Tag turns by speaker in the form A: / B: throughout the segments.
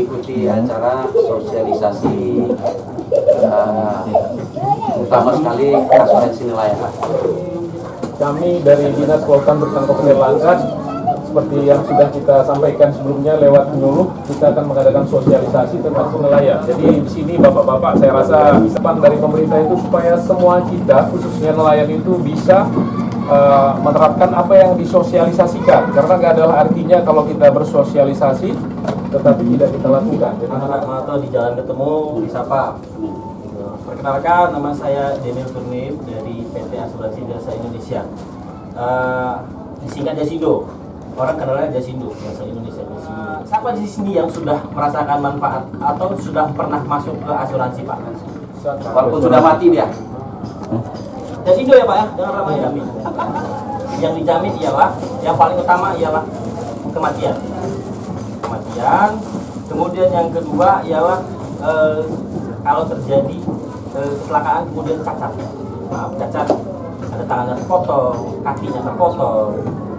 A: mengikuti acara sosialisasi utama sekali asuransi nelayan.
B: Kami dari Dinas Kelautan Bertangkap Nelayan, seperti yang sudah kita sampaikan sebelumnya lewat penyuluh, kita akan mengadakan sosialisasi tentang nelayan. Jadi di sini bapak-bapak, saya rasa harapan dari pemerintah itu supaya semua kita, khususnya nelayan itu bisa menerapkan apa yang disosialisasikan. Karena nggak ada artinya kalau kita bersosialisasi, tetapi tidak kita lakukan. Jadi
C: anak-anak atau di jalan ketemu, disapa. Perkenalkan, nama saya Daniel Turnip dari PT Asuransi Jasa Indonesia. Disingkat Jasindo. Orang kenalnya Jasindo, Jasa Indonesia. Jasindo. Siapa di sini yang sudah merasakan manfaat atau sudah pernah masuk ke asuransi, Pak?
A: Walaupun sudah mati dia.
C: Jasindo ya, Pak ya, jangan ramai jamin. Yang dijamin ialah, yang paling utama ialah kematian. Kematian. Kemudian yang kedua ialah kalau terjadi kecelakaan kemudian cacat, cacat, ada tangannya terpotong, kakinya terpotong,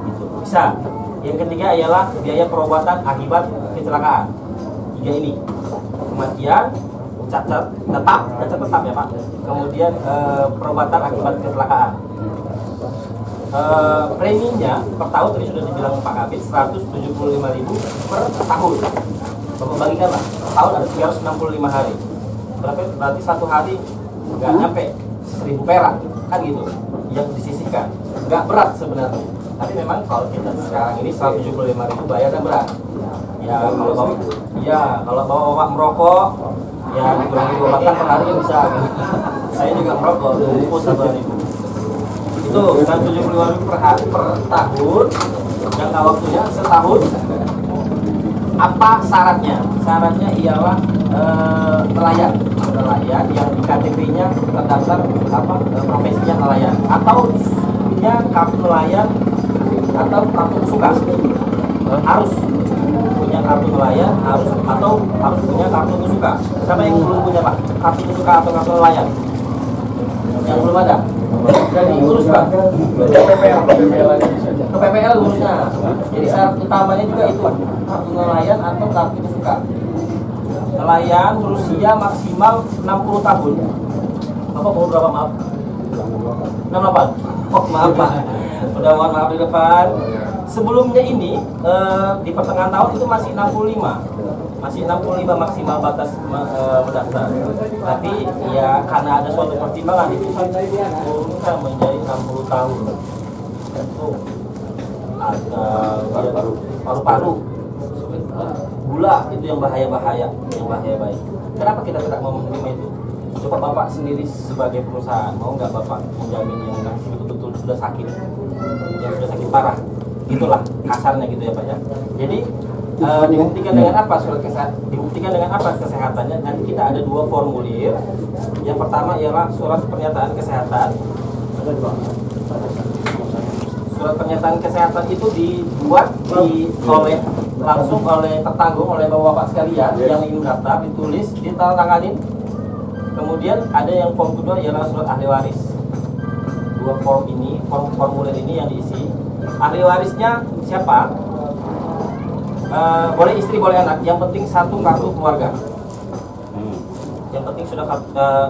C: gitu bisa. Yang ketiga ialah biaya perobatan akibat kecelakaan. Tiga ini, kematian, cacat tetap ya Pak. Kemudian perobatan akibat kecelakaan. Preminya per tahun tadi sudah dibilang Pak Kabit 175.000 per tahun. Bapak bagikanlah, per tahun ada 365 hari. Berarti satu hari nggak nyampe 1.000 perak kan gitu yang disisihkan, nggak berat sebenarnya, tapi memang kalau kita sekarang ini 175.000 bayarnya berat ya. Kalau bapak merokok ya dikurangi 2 batang per hari bisa gitu. Saya juga merokok 2 bungkus 1.000 itu 175.000 per tahun, jangka waktunya setahun. Apa syaratnya? Syaratnya ialah nelayan yang di KTP-nya terdaftar profesinya nelayan atau punya kartu nelayan atau kartu suka. Harus punya kartu nelayan atau harus punya kartu suka. Siapa yang belum punya Pak? Kartu suka atau kartu nelayan? Yang belum ada? Jadi urus Pak. Ke PPL urusnya. Jadi syarat utamanya juga itu kartu nelayan atau kartu suka. Nelayan berusia maksimal 60 tahun. Bapak umur berapa maaf? 68. Oh maaf Pak. Udah mohon maaf di depan. Sebelumnya ini di pertengahan tahun itu masih 65. Masih 65 maksimal batas mendaftar. Tapi ya karena ada suatu pertimbangan itu turunkan menjadi 60 tahun. Itu ada paru-paru, gula itu yang bahaya baik. Kenapa kita tidak mau menerima itu? Coba Bapak sendiri sebagai perusahaan mau nggak Bapak menjamin yang betul-betul sudah sakit, yang sudah sakit parah? Itulah kasarnya gitu ya Pak ya. Jadi dibuktikan dengan apa surat kesehatannya? Nanti kita ada 2 formulir. Yang pertama ialah surat pernyataan kesehatan. Surat pernyataan kesehatan itu dibuat langsung oleh tertanggung oleh bapak-bapak sekalian yang ingin daftar, ditulis, ditandatanganin. Kemudian ada yang form kedua ialah surat ahli waris. 2 formulir ini yang diisi. Ahli warisnya siapa? Boleh istri, boleh anak. Yang penting 1 kartu keluarga. Yang penting sudah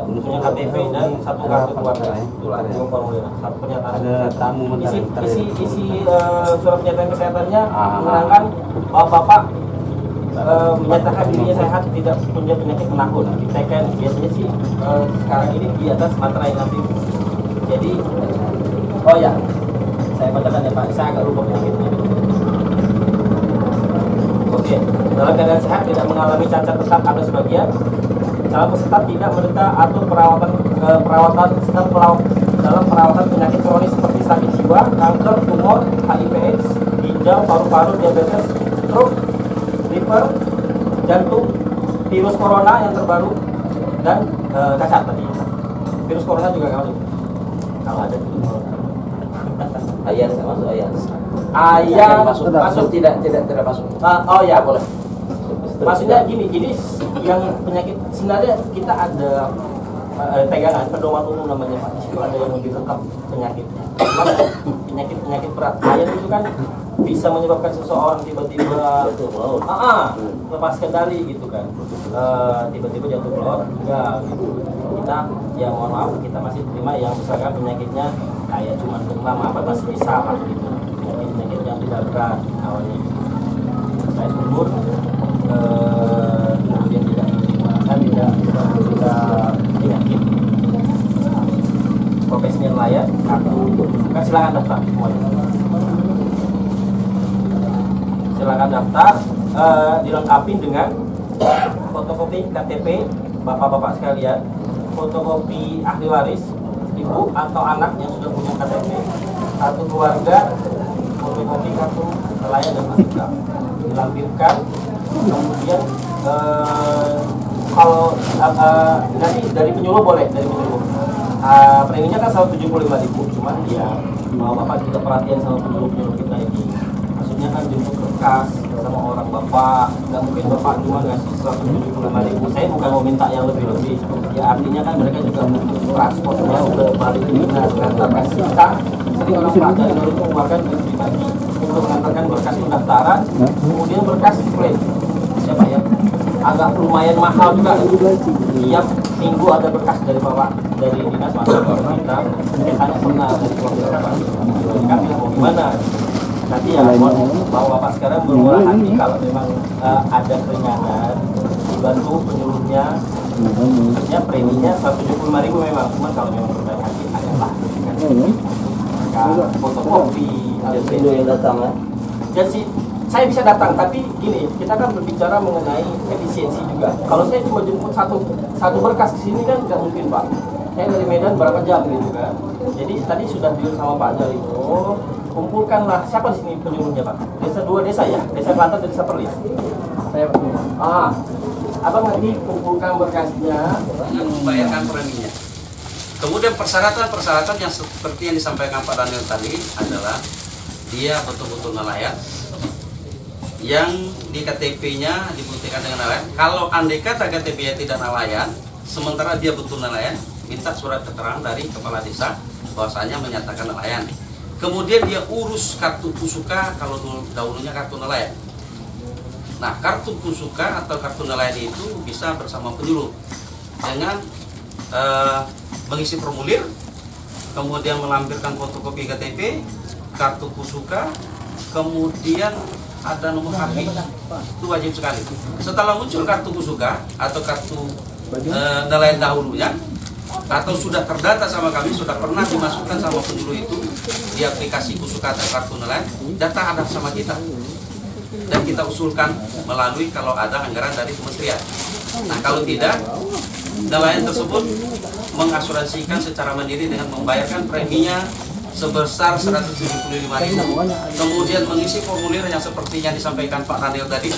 C: punya KTP dan 1 kartu keluarga. Itulah 2 formulir. Satu pernyataan. Isi surat pernyataan kesehatannya menerangkan bahwa Bapak menyatakan dirinya sehat, tidak punya penyakit menakut. Diteken biasanya sih sekarang ini di atas materai nanti. Jadi, oh ya, saya bacakan ya Pak. Saya agak lupa penyakitnya. Oke, dalam keadaan sehat, tidak mengalami cacat tetap atau sebagian. Calon peserta tidak menderita atau dalam perawatan penyakit kronis seperti sakit jiwa, kanker, tumor, HIV/AIDS, ginjal, paru-paru, diabetes, stroke, liver, jantung, virus corona yang terbaru, dan cacat tadi. Virus corona juga nggak masuk. Kalau ada virus corona.
A: Ayat nggak masuk ayat.
C: Ayat
A: masuk tidak masuk.
C: Oh ya boleh. Maksudnya gini, jadi yang penyakit sebenarnya kita ada pegangan pedoman umum namanya Pak. Di situ ada yang lebih lengkap penyakitnya. Penyakit berat. Ayat itu kan bisa menyebabkan seseorang tiba-tiba lepas kendali gitu kan, tiba-tiba jatuh ke laut, enggak gitu. Kita ya mohon maaf, kita masih terima yang misalkan penyakitnya kayak cuma demam apa masih bisa lah gitu, penyakit yang tidak berat awalnya saya subur, kemudian tidak penyakit, profesinya nelayan atau kan silakan daftar semuanya. Silakan daftar, dilengkapi dengan fotokopi KTP bapak-bapak sekalian, fotokopi ahli waris ibu atau anak yang sudah punya KTP, satu keluarga, fotokopi kartu nelayan dan majikan dilampirkan. Kemudian kalau nanti dari penyuluh boleh, dari penyuluh. Preminya kan 175.000, cuman ya mau bapak juga perhatian sama penyuluh kita ini. Maksudnya kan jemput berkas sama orang bapak, nggak mungkin bapak cuma ngasih 175.000. Saya bukan mau minta yang lebih-lebih, ya artinya kan mereka juga butuh transportnya udah balik ke dinas, mengantarkan kita. Jadi orang pak dari dulu mengeluarkan duit pribadi untuk mengantarkan berkas pendaftaran, kemudian berkas klaim. Siapa ya? Agak lumayan mahal juga. Tiap minggu ada berkas dari bapak dari dinas masuk ke kita. Mungkin tanya pernah dari keluarga bapak. Kami mau gimana? Nanti ya bahwa bapak sekarang bermurah hati kalau memang ada keringanan dibantu penyuluhnya. Maksudnya preminya 175.000 memang, cuma kalau memang berbaik hati adalah fotokopi ada yang datang ya. Jadi saya bisa datang, tapi gini, kita kan berbicara mengenai efisiensi juga. Kalau saya cuma jemput satu berkas ke sini kan nggak mungkin Pak. Saya dari Medan berapa jam gitu kan. Jadi tadi sudah deal sama Pak Jarito, kumpulkanlah siapa di sini penyuluhnya Pak? Dua desa ya, Desa Kelantan dan Desa Perlis. Saya abang nanti kumpulkan berkasnya
A: dengan membayarkan preminya. Kemudian persyaratan yang seperti yang disampaikan Pak Daniel tadi adalah dia betul-betul nelayan, yang di KTP-nya dibuktikan dengan nelayan. Kalau andai kata KTP-nya tidak nelayan, sementara dia betul nelayan, minta surat keterangan dari kepala desa bahwasanya menyatakan nelayan. Kemudian dia urus kartu pusuka, kalau dahulunya kartu nelayan. Nah, kartu pusuka atau kartu nelayan itu bisa bersama penyuluh dengan mengisi formulir, kemudian melampirkan fotokopi KTP, kartu pusuka, kemudian ada nomor HP. Itu wajib sekali. Setelah muncul kartu pusuka atau kartu nelayan dahulunya, atau sudah terdata sama kami, sudah pernah dimasukkan sama penyuluh itu di aplikasi pusuka atau kartu nelayan, data ada sama kita. Dan kita usulkan melalui kalau ada anggaran dari kementerian. Nah, kalau tidak, nelayan tersebut mengasuransikan secara mandiri dengan membayarkan preminya sebesar 175.000. Kemudian mengisi formulir yang seperti yang disampaikan Pak Daniel tadi.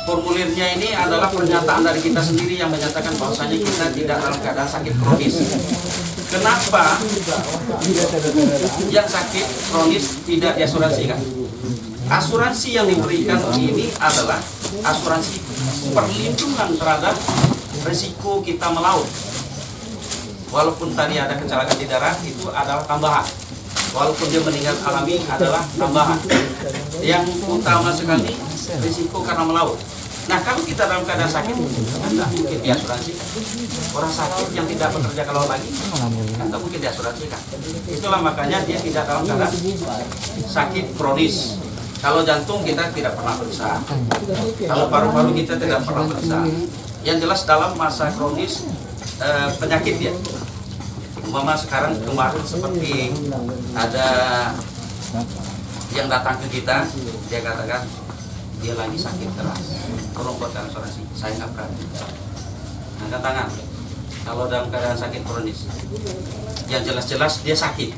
A: Formulirnya ini adalah pernyataan dari kita sendiri yang menyatakan bahwasanya kita tidak dalam keadaan sakit kronis. Kenapa yang sakit kronis tidak diasuransikan? Asuransi yang diberikan ini adalah asuransi perlindungan terhadap risiko kita melaut. Walaupun tadi ada kecelakaan di darat, itu adalah tambahan. Walaupun dia meninggal alami adalah tambahan. Yang utama sekali risiko karena melaut. Nah, kalau kita dalam keadaan sakit, tidak mungkin diasuransi. Orang sakit yang tidak bekerja kalau lagi, tidak mungkin diasuransikan. Itulah makanya dia tidak dalam keadaan sakit kronis. Kalau jantung kita tidak pernah periksa. Kalau paru-paru kita tidak pernah periksa. Yang jelas dalam masa kronis penyakit dia. Umpama sekarang kemarin seperti ada yang datang ke kita, dia katakan dia lagi sakit keras, tolong buatkan asuransi. Saya nggak berani. Angkat tangan. Kalau dalam keadaan sakit kronis, yang jelas-jelas dia sakit.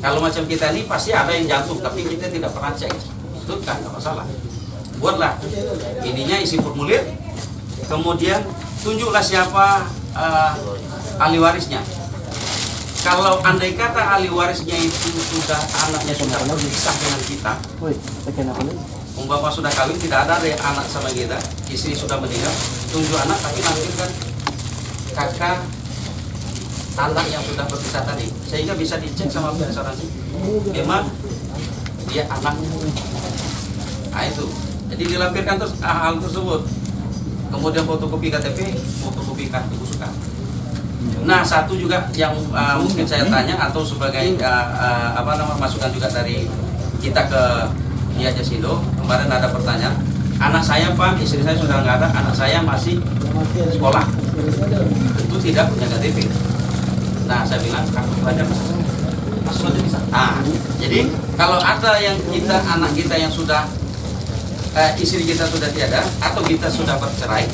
A: Kalau macam kita ini pasti ada yang jantung, tapi kita tidak pernah cek. Itu kan nggak masalah. Buatlah ininya, isi formulir, kemudian tunjuklah siapa ahli warisnya. Kalau andai kata ahli warisnya itu sudah anaknya sudah berpisah dengan kita, umpama sudah kawin, tidak ada anak sama kita, istri sudah meninggal, tunjuk anak tapi lampirkan kakak anak yang sudah berpisah tadi, sehingga bisa dicek sama asuransi. Memang dia anak. Nah itu, jadi dilampirkan terus hal tersebut. Kemudian fotokopi KTP, fotokopi kartu kesukaan. Nah, satu juga yang mungkin saya tanya atau sebagai masukan juga dari kita ke Pihak Jasindo, kemarin ada pertanyaan, anak saya Pak, istri saya sudah nggak ada, anak saya masih sekolah, itu tidak punya KTP. Nah, saya bilang kartu pelajar masuk aja bisa. Nah, jadi kalau ada yang anak kita yang sudah istri kita sudah tiada atau kita sudah bercerai,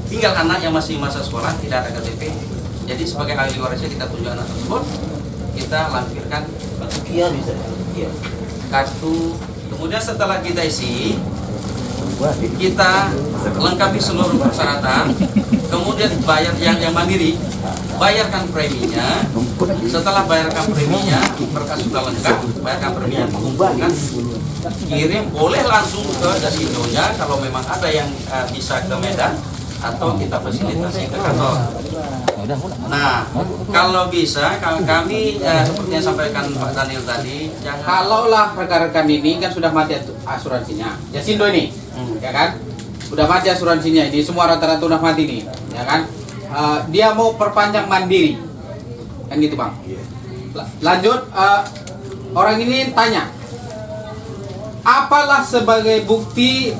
A: tinggal anak yang masih masa sekolah tidak ada KTP, jadi sebagai ahli warisnya kita tunjuk anak tersebut, kita lampirkan kartu. Kemudian setelah kita isi, kita lengkapi seluruh persyaratan, kemudian bayar yang mandiri, bayarkan preminya. Setelah bayarkan preminya, berkas sudah lengkap, bayarkan preminya, kumpulkan, kirim, boleh langsung ke Jasindonya kalau memang ada yang bisa ke Medan, atau kita fasilitasi ke kantor. Nah, kalau bisa, kalau kami seperti yang sampaikan Pak Daniel tadi,
D: kalaulah rekan-rekan ini kan sudah mati asuransinya, Jasindo ini, ya kan, sudah mati asuransinya ini, semua rata-rata sudah mati nih, ya kan, dia mau perpanjang mandiri, kan gitu Bang. Lanjut, orang ini tanya, apalah sebagai bukti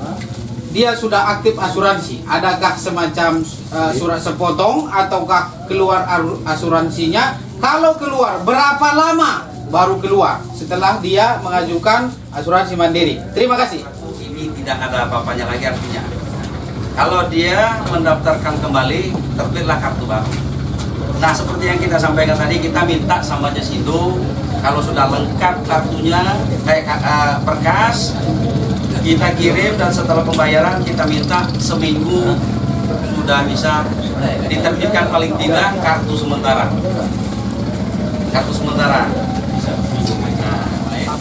D: dia sudah aktif asuransi? Adakah semacam surat sepotong ataukah keluar asuransinya? Kalau keluar, berapa lama baru keluar setelah dia mengajukan asuransi mandiri? Terima kasih.
A: Ini tidak ada apa-apanya lagi artinya. Kalau dia mendaftarkan kembali, terbitlah kartu baru. Nah, seperti yang kita sampaikan tadi, kita minta sama Jasindo, kalau sudah lengkap kartunya, berkas, kita kirim, dan setelah pembayaran kita minta seminggu sudah bisa diterbitkan paling tidak kartu sementara. Kartu sementara. Nah,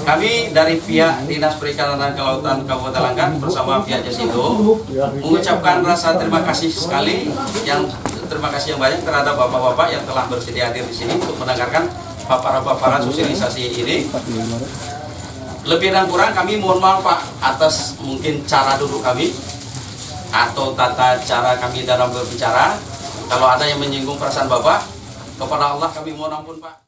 A: kami dari pihak Dinas Perikanan dan Kelautan Kabupaten Langkat bersama pihak Jasindo mengucapkan rasa terima kasih sekali, terima kasih yang banyak terhadap bapak-bapak yang telah bersedia hadir di sini untuk mendengarkan paparan-paparan sosialisasi ini. Lebih dan kurang kami mohon maaf Pak atas mungkin cara duduk kami atau tata cara kami dalam berbicara. Kalau ada yang menyinggung perasaan Bapak, kepada Allah kami mohon ampun Pak.